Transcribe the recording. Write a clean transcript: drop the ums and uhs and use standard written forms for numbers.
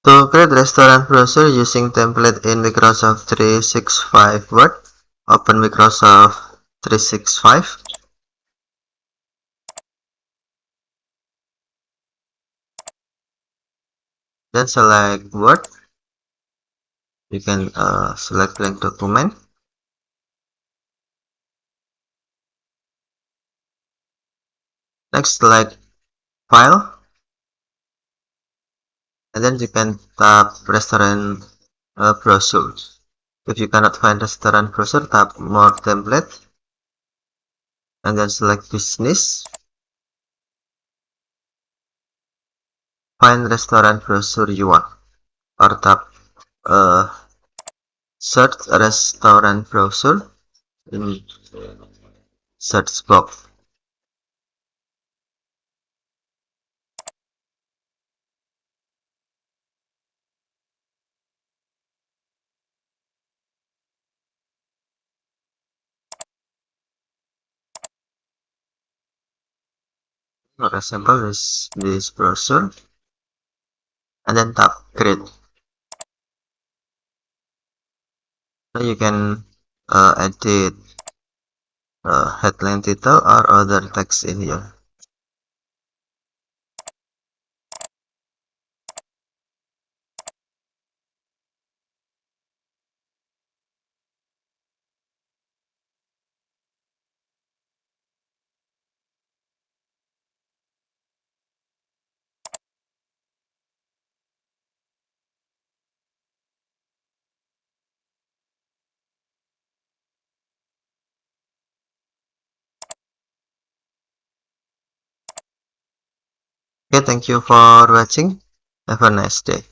To create restaurant browser using template in Microsoft 365 Word, open Microsoft 365. Then select Word. You can select blank document. Next, select File. And then you can tap Restaurant Browser. If you cannot find restaurant browser, tap More Template. And then select Business. Find restaurant browser you want. Or tap Search restaurant browser in search box. For example, this browser, and then tap Create. So you can edit headline title or other text in here. Okay, thank you for watching. Have a nice day.